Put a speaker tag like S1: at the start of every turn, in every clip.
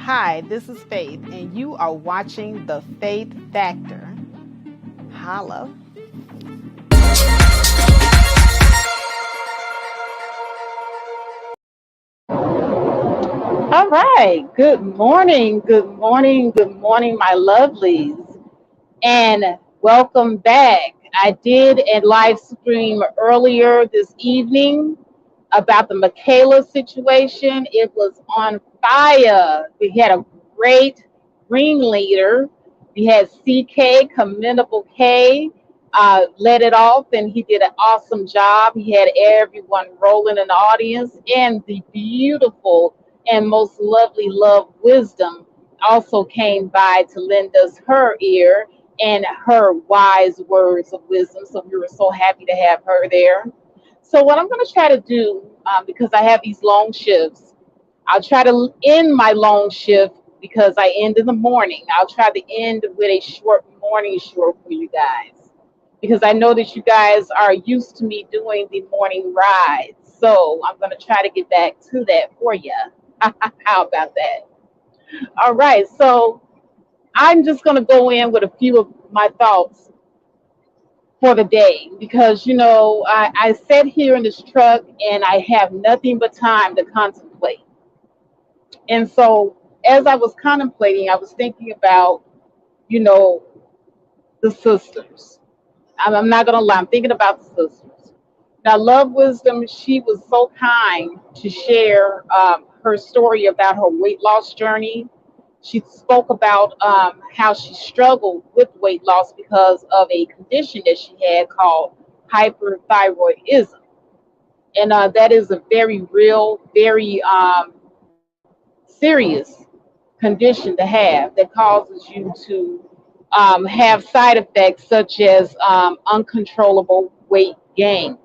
S1: Hi, this is Faith, and you are watching The Faith Factor. Holla. All right. Good morning. Good morning. Good morning, my lovelies. And welcome back. I did a live stream earlier this evening about the Michaela situation. It was on fire. We had a great ringleader. We had CK, Commendable K, led it off, and he did an awesome job. He had everyone rolling in the audience, and the beautiful and most lovely Love Wisdom also came by to lend us her ear and her wise words of wisdom. So we were so happy to have her there. So what I'm going to try to do, because I have these long shifts, I'll try to end my long shift because I end in the morning. I'll try to end with a short morning show for you guys because I know that you guys are used to me doing the morning rides. So I'm going to try to get back to that for you. How about that? All right. So I'm just going to go in with a few of my thoughts for the day because I sit here in this truck and I have nothing but time to contemplate. And so as I was contemplating, I was thinking about, you know, the sisters. I'm not gonna lie, I'm thinking about the sisters. Now, Love Wisdom, she was so kind to share her story about her weight loss journey. She spoke about how she struggled with weight loss because of a condition that she had called hyperthyroidism. And that is a very real, very serious condition to have that causes you to have side effects such as uncontrollable weight gain.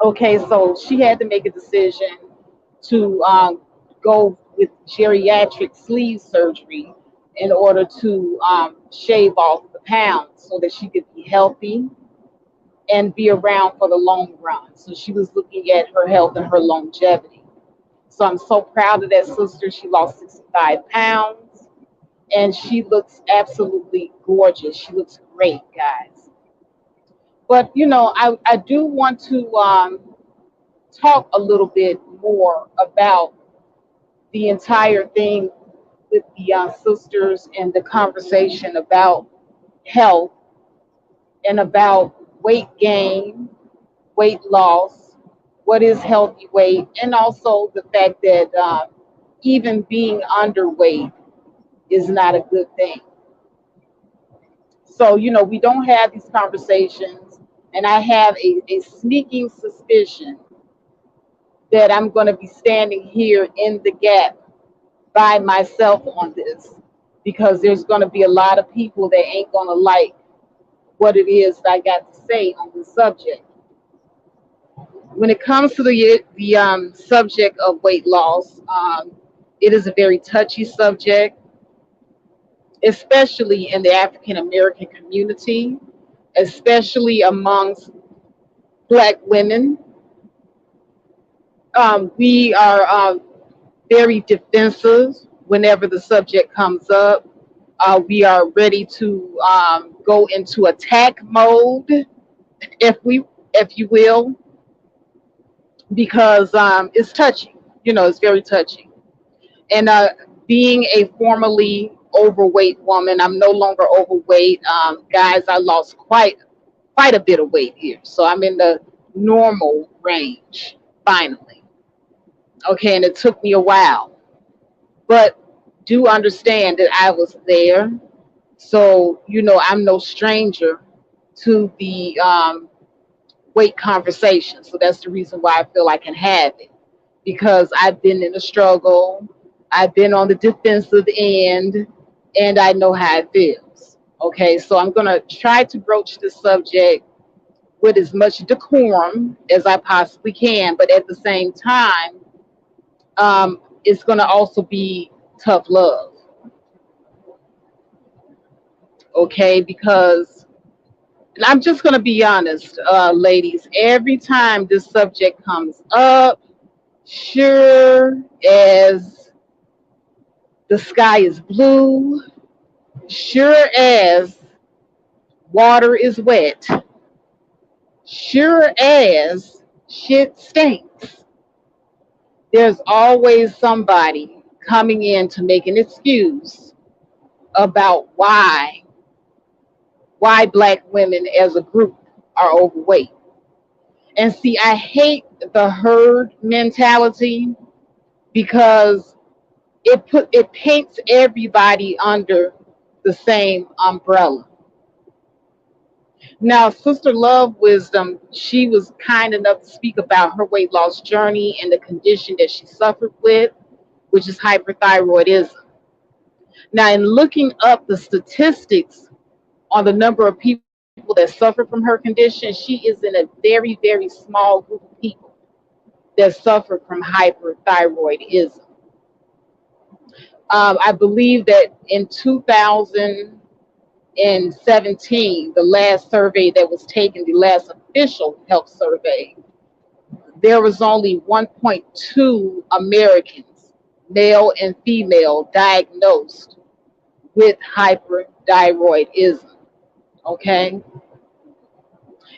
S1: Okay, so she had to make a decision to go with geriatric sleeve surgery in order to shave off the pounds so that she could be healthy and be around for the long run. So she was looking at her health and her longevity. So I'm so proud of that sister. She lost 65 pounds and she looks absolutely gorgeous. She looks great, guys. But, I do want to talk a little bit more about the entire thing with the sisters and the conversation about health and about weight gain, weight loss, what is healthy weight, and also the fact that even being underweight is not a good thing. So, we don't have these conversations. And I have a sneaking suspicion that I'm going to be standing here in the gap by myself on this, because there's going to be a lot of people that ain't going to like what it is that I got to say on this subject. When it comes to the subject of weight loss, it is a very touchy subject, especially in the African American community, especially amongst Black women. We are very defensive whenever the subject comes up. We are ready to go into attack mode, if we, if you will, because it's touchy. It's very touchy. And being a formerly overweight woman, I'm no longer overweight. Guys, I lost quite a bit of weight here, so I'm in the normal range finally. Okay, and it took me a while, but do understand that I was there. So, I'm no stranger to the weight conversation. So that's the reason why I feel I can have it, because I've been in a struggle, I've been on the defensive end, and I know how it feels. Okay, so I'm going to try to broach this subject with as much decorum as I possibly can, but at the same time, it's going to also be tough love. Okay, because, and I'm just going to be honest, ladies, every time this subject comes up, sure as the sky is blue, sure as water is wet, sure as shit stinks, there's always somebody coming in to make an excuse about why Black women as a group are overweight. And see, I hate the herd mentality, because it paints everybody under the same umbrella. Now, Sister Love Wisdom, she was kind enough to speak about her weight loss journey and the condition that she suffered with, which is hyperthyroidism. Now, in looking up the statistics on the number of people that suffer from her condition, she is in a very, very small group of people that suffer from hyperthyroidism. I believe that in 2017, the last survey that was taken, the last official health survey, there was only 1.2 Americans, male and female, diagnosed with hyperthyroidism. Okay,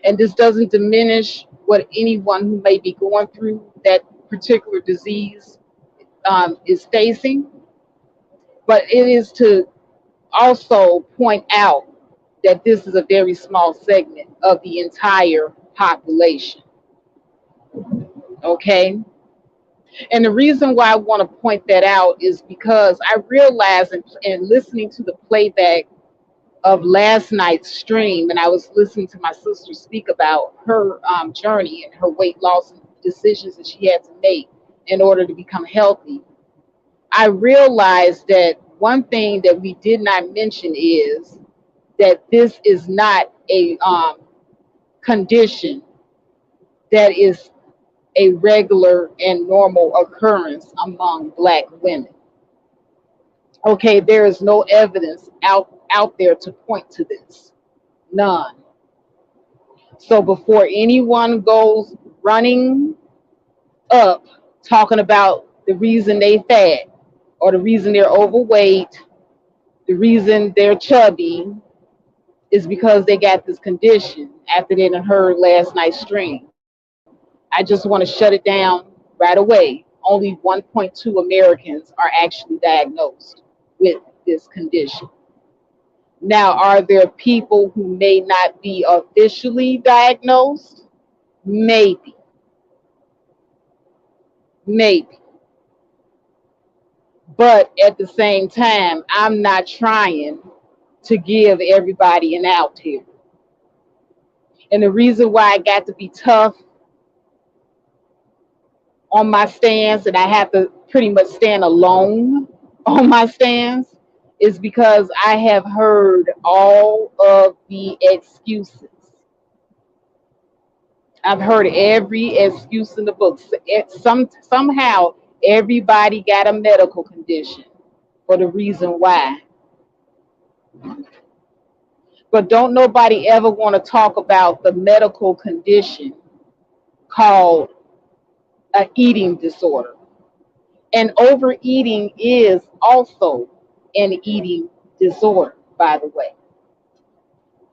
S1: and this doesn't diminish what anyone who may be going through that particular disease is facing, but it is to also point out that this is a very small segment of the entire population. Okay, and the reason why I want to point that out is because I realized in listening to the playback of last night's stream, and I was listening to my sister speak about her journey and her weight loss and decisions that she had to make in order to become healthy. I realized that one thing that we did not mention is that this is not a condition that is a regular and normal occurrence among Black women. Okay, there is no evidence out there to point to this. None. So before anyone goes running up talking about the reason they fat or the reason they're overweight, the reason they're chubby is because they got this condition after they done heard last night's stream. I just want to shut it down right away. Only 1.2 Americans are actually diagnosed with this condition. Now, are there people who may not be officially diagnosed? Maybe, maybe. But at the same time, I'm not trying to give everybody an out here. And the reason why I got to be tough on my stance and I have to pretty much stand alone on my stance is because I have heard all of the excuses. I've heard every excuse in the book. Somehow everybody got a medical condition for the reason why. But don't nobody ever want to talk about the medical condition called an eating disorder. And overeating is also an eating disorder, by the way.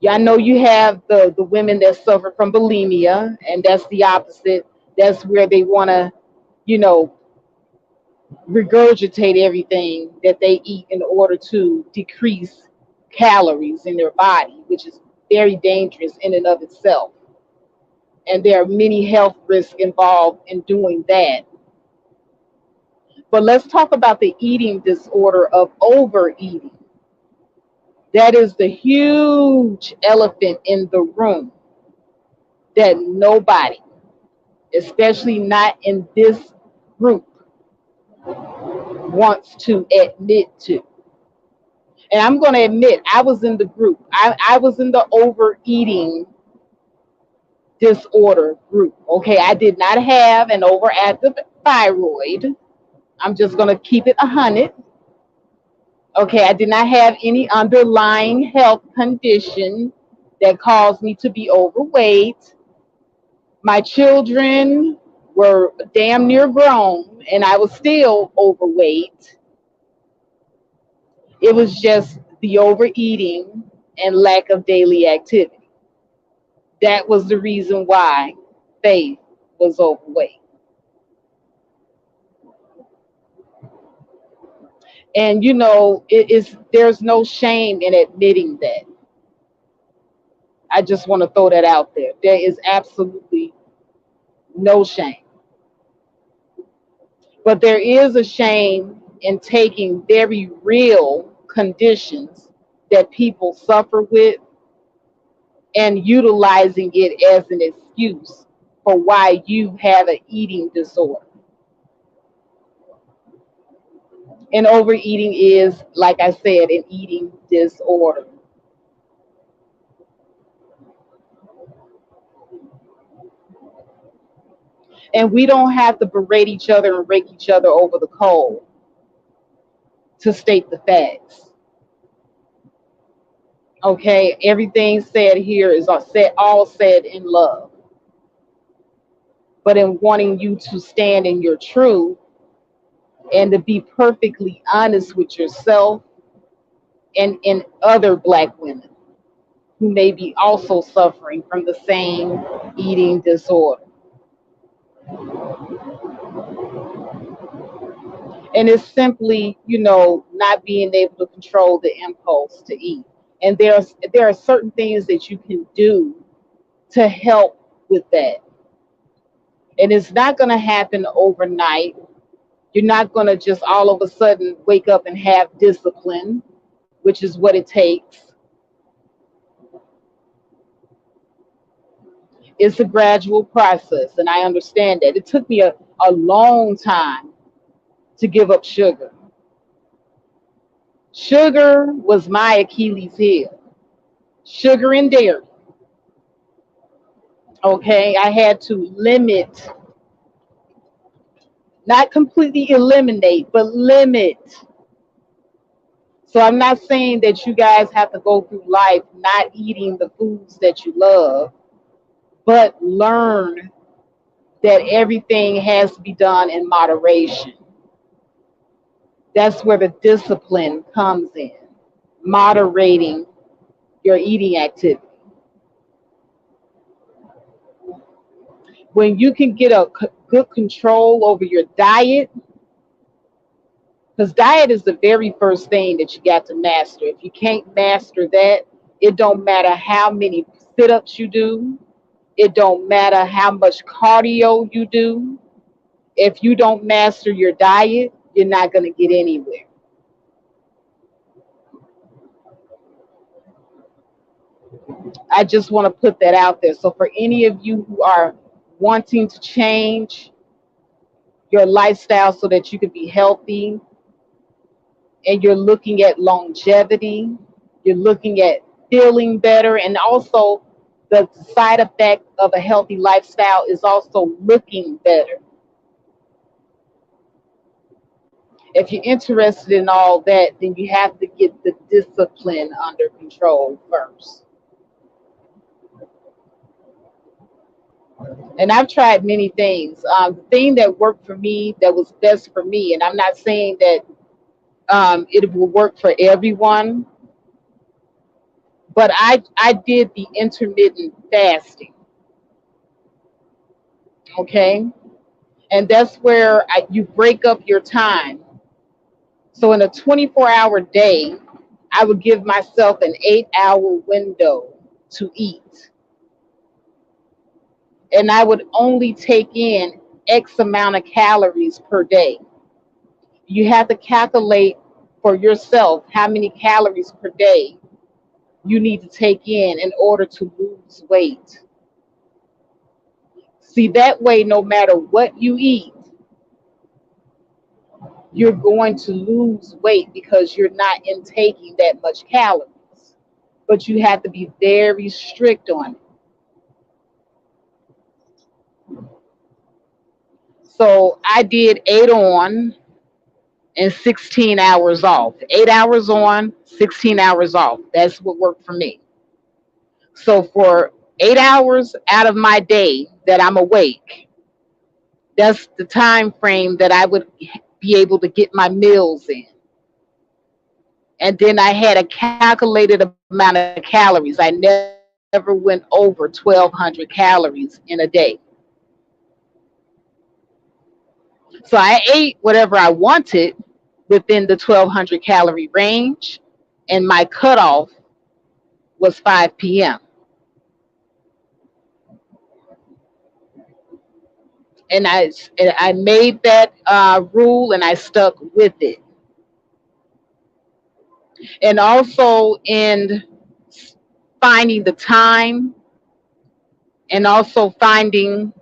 S1: Yeah, I know you have the women that suffer from bulimia, and that's the opposite. That's where they want to, you know, regurgitate everything that they eat in order to decrease calories in their body, which is very dangerous in and of itself. And there are many health risks involved in doing that. But let's talk about the eating disorder of overeating. That is the huge elephant in the room that nobody, especially not in this group, wants to admit to. And I'm going to admit, I was in the group. I was in the overeating disorder group. Okay, I did not have an overactive thyroid. I'm just going to keep it 100. Okay, I did not have any underlying health condition that caused me to be overweight. My children were damn near grown, and I was still overweight. It was just the overeating and lack of daily activity. That was the reason why Faith was overweight. And you know, there's no shame in admitting that. I just want to throw that out there. There is absolutely no shame. But there is a shame in taking very real conditions that people suffer with and utilizing it as an excuse for why you have an eating disorder. And overeating is, like I said, an eating disorder. And we don't have to berate each other and rake each other over the coal to state the facts. Okay, everything said here is all said in love. But in wanting you to stand in your truth and to be perfectly honest with yourself and other Black women who may be also suffering from the same eating disorder. And it's simply, you know, not being able to control the impulse to eat. And there are certain things that you can do to help with that. And it's not going to happen overnight. You're not going to just all of a sudden wake up and have discipline, which is what it takes. It's a gradual process, and I understand that. It took me a long time to give up sugar. Sugar was my Achilles heel. Sugar and dairy. Okay, I had to limit, not completely eliminate, but limit. So I'm not saying that you guys have to go through life not eating the foods that you love, but learn that everything has to be done in moderation. That's where the discipline comes in, moderating your eating activity. When you can get a good control over your diet, because diet is the very first thing that you got to master. If you can't master that, it don't matter how many sit-ups you do. It don't matter how much cardio you do. If you don't master your diet, you're not going to get anywhere. I just want to put that out there. So for any of you who are wanting to change your lifestyle so that you can be healthy, and you're looking at longevity, you're looking at feeling better, and also the side effect of a healthy lifestyle is also looking better. If you're interested in all that, then you have to get the discipline under control first. And I've tried many things. The thing that worked for me, that was best for me, and I'm not saying that it will work for everyone, but I did the intermittent fasting. Okay, and that's where you break up your time. So in a 24-hour day, I would give myself an 8-hour window to eat, and I would only take in X amount of calories per day. You have to calculate for yourself how many calories per day you need to take in order to lose weight. See, that way, no matter what you eat, you're going to lose weight because you're not intaking that much calories. But you have to be very strict on it. So I did 8 on and 16 hours off. 8 hours on, 16 hours off. That's what worked for me. So for 8 hours out of my day that I'm awake, that's the time frame that I would be able to get my meals in. And then I had a calculated amount of calories. I never went over 1,200 calories in a day. So I ate whatever I wanted within the 1,200 calorie range, and my cutoff was 5 p.m. And I made that rule, and I stuck with it. And also in finding the time, and also finding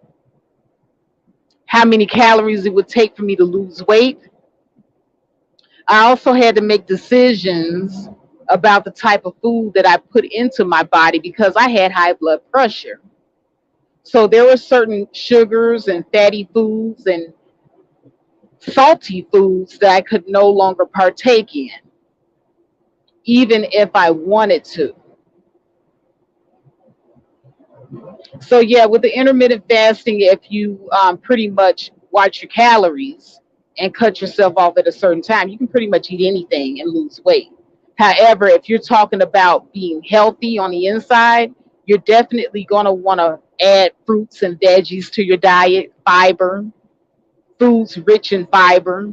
S1: how many calories it would take for me to lose weight, I also had to make decisions about the type of food that I put into my body because I had high blood pressure. So there were certain sugars and fatty foods and salty foods that I could no longer partake in, even if I wanted to. So yeah, with the intermittent fasting, if you pretty much watch your calories and cut yourself off at a certain time, you can pretty much eat anything and lose weight. However, if you're talking about being healthy on the inside, you're definitely going to want to add fruits and veggies to your diet, fiber, foods rich in fiber.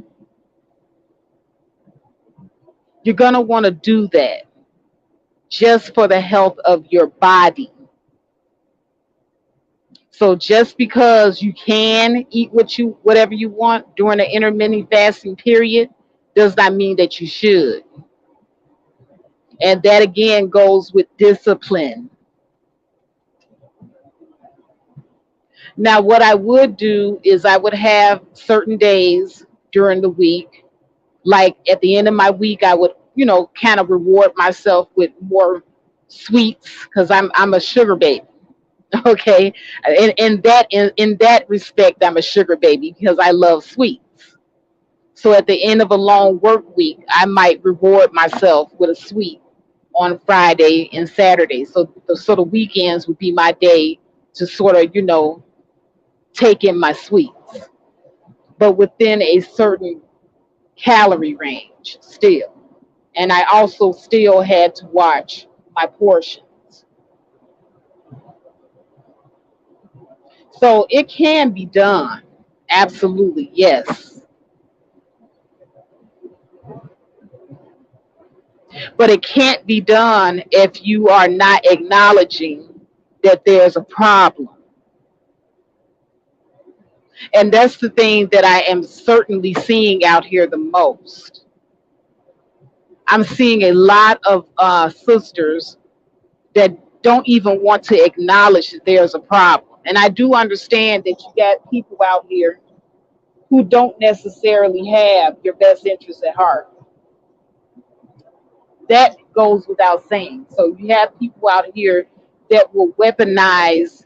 S1: You're going to want to do that just for the health of your body. So just because you can eat whatever you want during the intermittent fasting period does not mean that you should. And that again goes with discipline. Now, what I would do is I would have certain days during the week, like at the end of my week, I would, kind of reward myself with more sweets because I'm a sugar baby. Okay, in that respect, I'm a sugar baby because I love sweets. So at the end of a long work week, I might reward myself with a sweet on Friday and Saturday. So the weekends would be my day to sort of, take in my sweets, but within a certain calorie range still. And I also still had to watch my portions. So it can be done. Absolutely, yes. But it can't be done if you are not acknowledging that there's a problem. And that's the thing that I am certainly seeing out here the most. I'm seeing a lot of sisters that don't even want to acknowledge that there's a problem. And I do understand that you got people out here who don't necessarily have your best interests at heart. That goes without saying. So you have people out here that will weaponize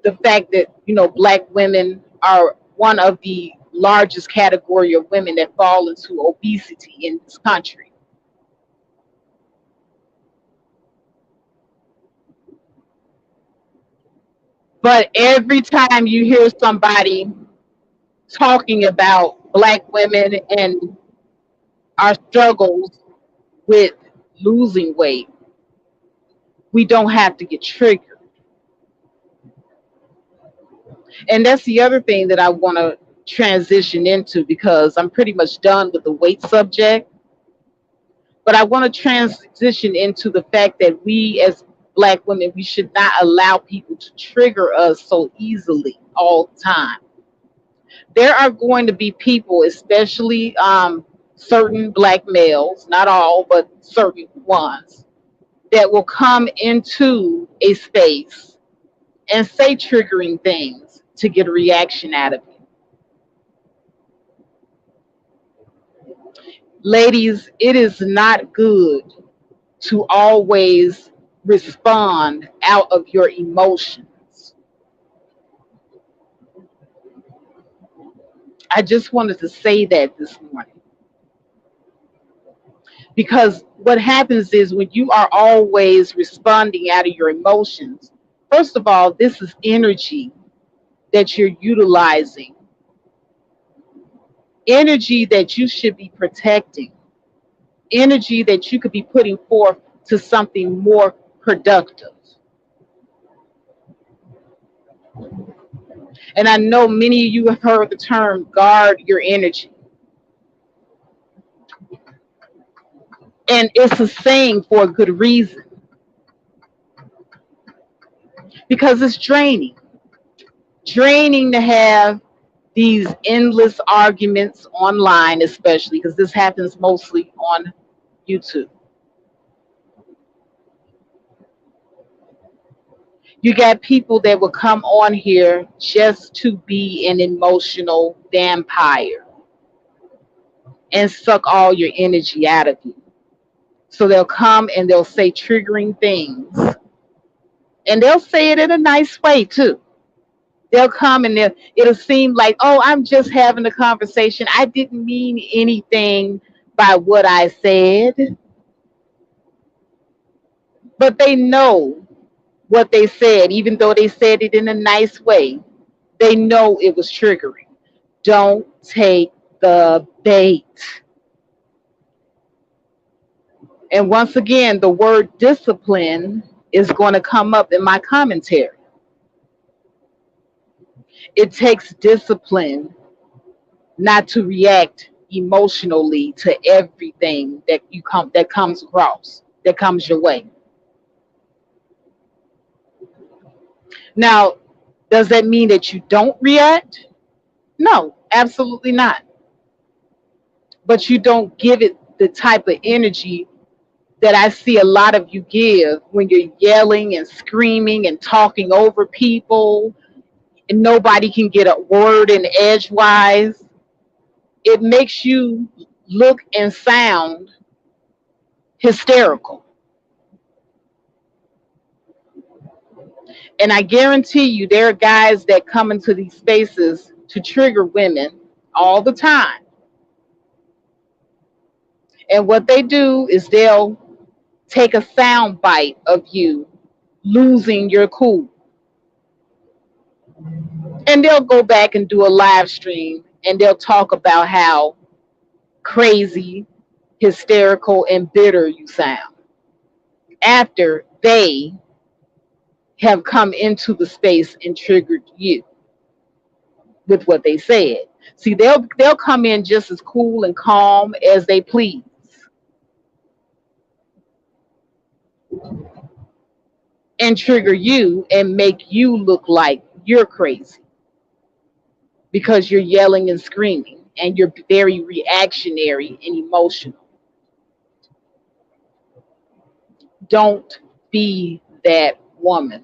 S1: the fact that, black women are one of the largest category of women that fall into obesity in this country. But every time you hear somebody talking about black women and our struggles with losing weight, we don't have to get triggered. And that's the other thing that I want to transition into, because I'm pretty much done with the weight subject. But I want to transition into the fact that we as black women, we should not allow people to trigger us so easily all the time. There are going to be people, especially certain black males, not all, but certain ones, that will come into a space and say triggering things to get a reaction out of you. Ladies, it is not good to always respond out of your emotions. I just wanted to say that this morning, because what happens is when you are always responding out of your emotions, first of all, this is energy that you're utilizing, energy that you should be protecting, energy that you could be putting forth to something more productive. And I know many of you have heard the term guard your energy. And it's a saying for a good reason, because it's draining to have these endless arguments online, especially because this happens mostly on YouTube. You got people that will come on here just to be an emotional vampire and suck all your energy out of you. So they'll come and they'll say triggering things, and they'll say it in a nice way too. They'll come and it'll seem like, oh, I'm just having a conversation. I didn't mean anything by what I said. But they know what they said, even though they said it in a nice way. They know it was triggering. Don't take the bait. And once again, the word discipline is going to come up in my commentary. It takes discipline not to react emotionally to everything that comes across, that comes your way. Now, does that mean that you don't react? No, absolutely not. But you don't give it the type of energy that I see a lot of you give when you're yelling and screaming and talking over people, and nobody can get a word in edgewise. It makes you look and sound hysterical. And I guarantee you, there are guys that come into these spaces to trigger women all the time. And what they do is they'll take a sound bite of you losing your cool. And they'll go back and do a live stream and they'll talk about how crazy, hysterical, and bitter you sound after they have come into the space and triggered you with what they said. See, they'll come in just as cool and calm as they please and trigger you and make you look like you're crazy because you're yelling and screaming and you're very reactionary and emotional. Don't be that woman.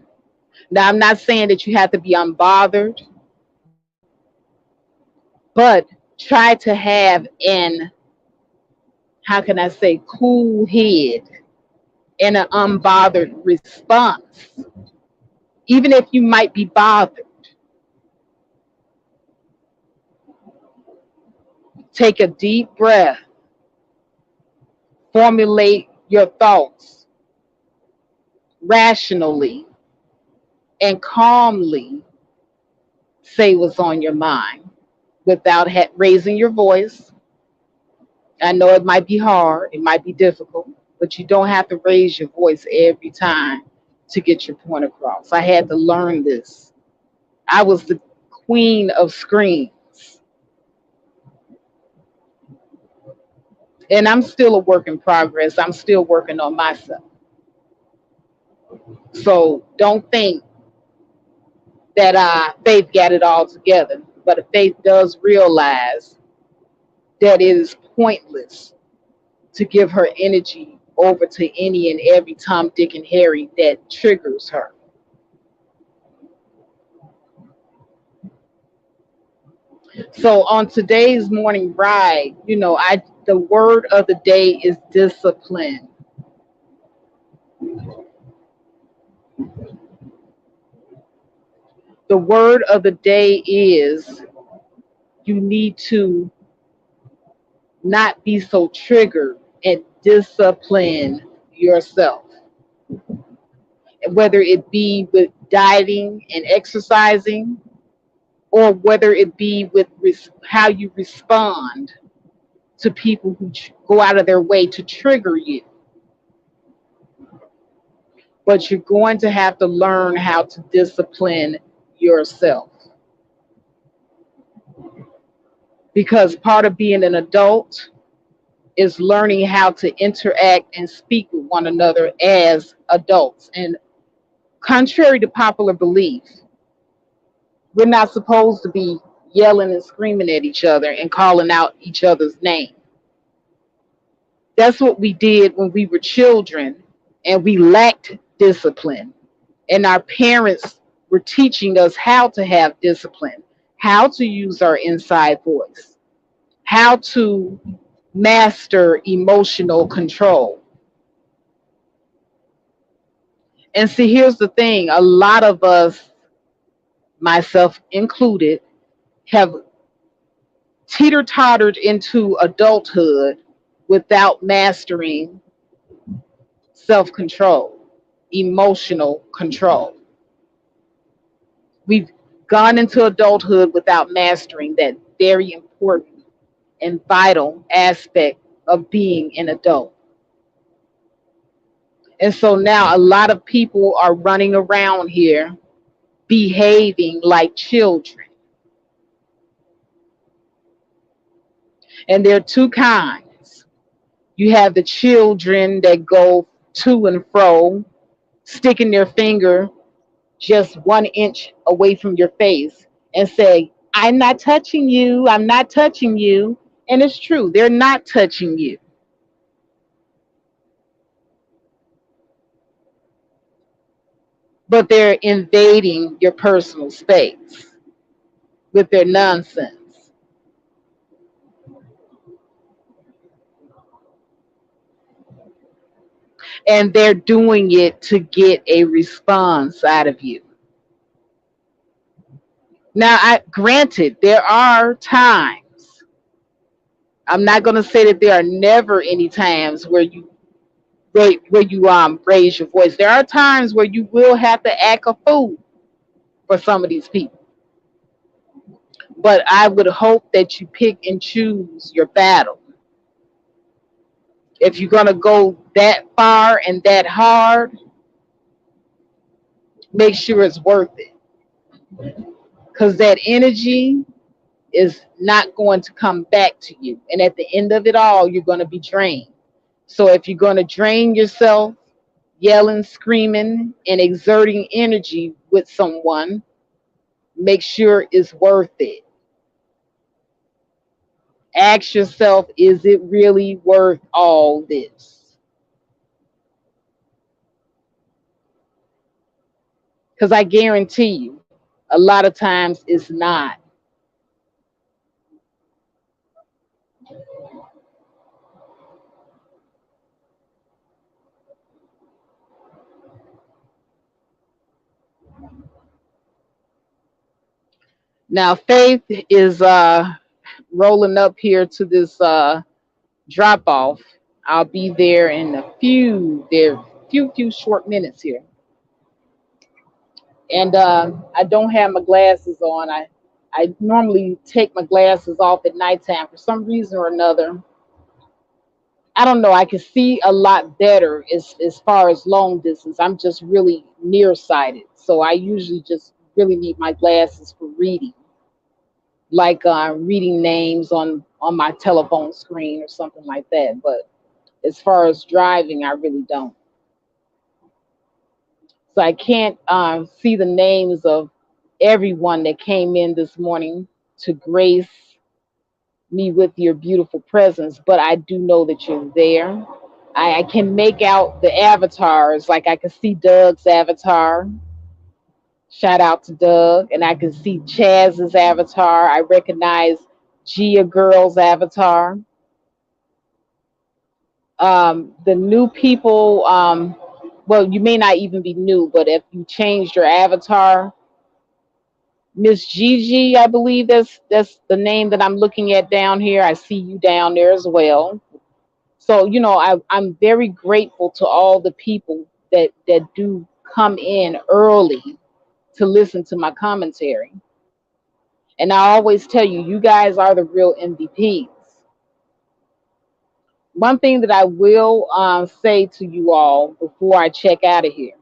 S1: Now, I'm not saying that you have to be unbothered, but try to have an, how can I say, cool head and an unbothered response. Even if you might be bothered, take a deep breath, formulate your thoughts rationally, and calmly say what's on your mind without raising your voice. I know it might be hard, it might be difficult, but you don't have to raise your voice every time to get your point across. I had to learn this. I was the queen of screams, and I'm still a work in progress. I'm still working on myself. So don't think that Faith got it all together, but Faith does realize that it is pointless to give her energy over to any and every Tom, Dick, and Harry that triggers her. So on today's morning ride, I the word of the day is discipline. The word of the day is you need to not be so triggered and discipline yourself. Whether it be with dieting and exercising, or whether it be with how you respond to people who go out of their way to trigger you. But you're going to have to learn how to discipline yourself, because part of being an adult is learning how to interact and speak with one another as adults. And contrary to popular belief, we're not supposed to be yelling and screaming at each other and calling out each other's name. That's what we did when we were children and we lacked discipline. And our parents were teaching us how to have discipline, how to use our inside voice, how to master emotional control. And see, here's the thing, a lot of us, myself included, have teeter tottered into adulthood without mastering self control, emotional control. We've gone into adulthood without mastering that very important and vital aspect of being an adult. And so now a lot of people are running around here behaving like children. And there are two kinds. You have the children that go to and fro, sticking their finger just 1 inch away from your face and say, I'm not touching you, I'm not touching you. And it's true, they're not touching you, but they're invading your personal space with their nonsense. And they're doing it to get a response out of you. Now, granted, there are times, I'm not going to say that there are never any times where you raise your voice. There are times where you will have to act a fool for some of these people. But I would hope that you pick and choose your battle. If you're gonna go that far and that hard, make sure it's worth it. Because that energy is not going to come back to you. And at the end of it all, you're gonna be drained. So if you're gonna drain yourself yelling, screaming, and exerting energy with someone, make sure it's worth it. Ask yourself, is it really worth all this? because I guarantee you, a lot of times it's not. Now, Faith is rolling up here to this drop off. I'll be there in a few short minutes here. And I don't have my glasses on. I normally take my glasses off at nighttime for some reason or another. I don't know. I can see a lot better as far as long distance. I'm just really nearsighted, so I usually just really need my glasses for reading, like reading names on my telephone screen or something like that. But as far as driving, I really don't. So I can't see the names of everyone that came in this morning to grace me with your beautiful presence, but I do know that you're there. I can make out the avatars, like I can see Doug's avatar. Shout out to Doug. And I can see Chaz's avatar. I recognize Gia Girl's avatar. The new people, well, you may not even be new, but if you changed your avatar, Miss Gigi, I believe that's the name that I'm looking at down here. I see you down there as well. So, I'm very grateful to all the people that do come in early to listen to my commentary. And I always tell you, you guys are the real MVPs. One thing that I will say to you all before I check out of here,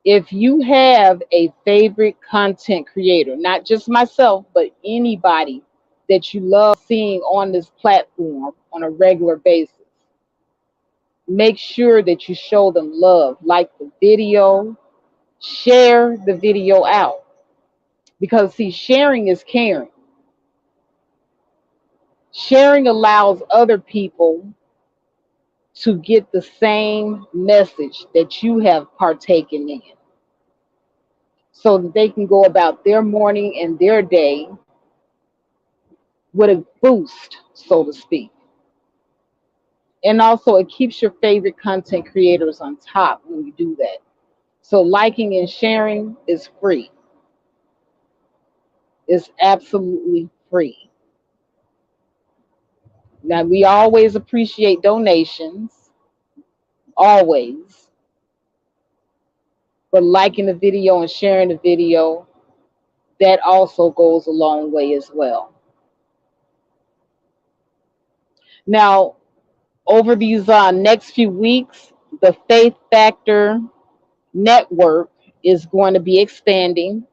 S1: if you have a favorite content creator, not just myself, but anybody that you love seeing on this platform on a regular basis, make sure that you show them love. Like the video, share the video out. Because, see, sharing is caring. Sharing allows other people to get the same message that you have partaken in so that they can go about their morning and their day with a boost, so to speak. And also, it keeps your favorite content creators on top when you do that. So, liking and sharing is free, it's absolutely free. Now, we always appreciate donations, always, but liking the video and sharing the video, that also goes a long way as well. Now, over these next few weeks, the Faith Factor network is going to be expanding.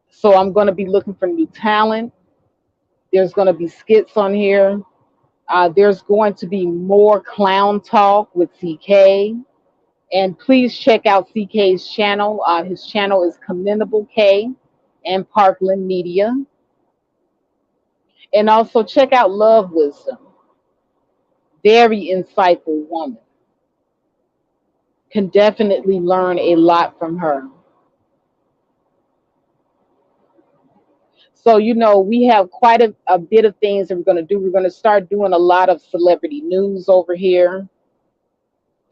S1: So I'm going to be looking for new talent. There's going to be skits on here. There's going to be more clown talk with CK. And please check out CK's channel. His channel is Commendable K and Parkland Media. And also check out Love Wisdom. Very insightful woman. Can definitely learn a lot from her. So, we have quite a bit of things that we're going to do. We're going to start doing a lot of celebrity news over here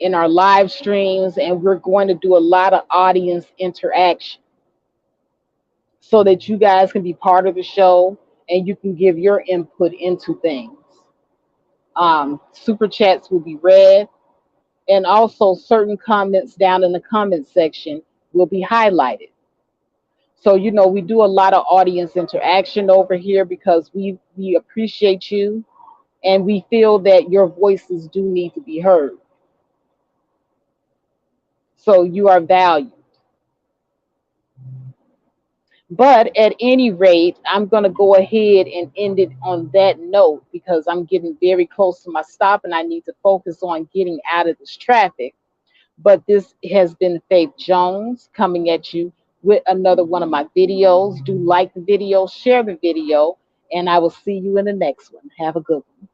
S1: in our live streams, and we're going to do a lot of audience interaction so that you guys can be part of the show and you can give your input into things. Super chats will be read, and also certain comments down in the comment section will be highlighted. So, we do a lot of audience interaction over here because we appreciate you and we feel that your voices do need to be heard. So you are valued. But at any rate, I'm going to go ahead and end it on that note because I'm getting very close to my stop and I need to focus on getting out of this traffic. But this has been Faith Jones coming at you with another one of my videos. Do like the video, share the video, and I will see you in the next one. Have a good one.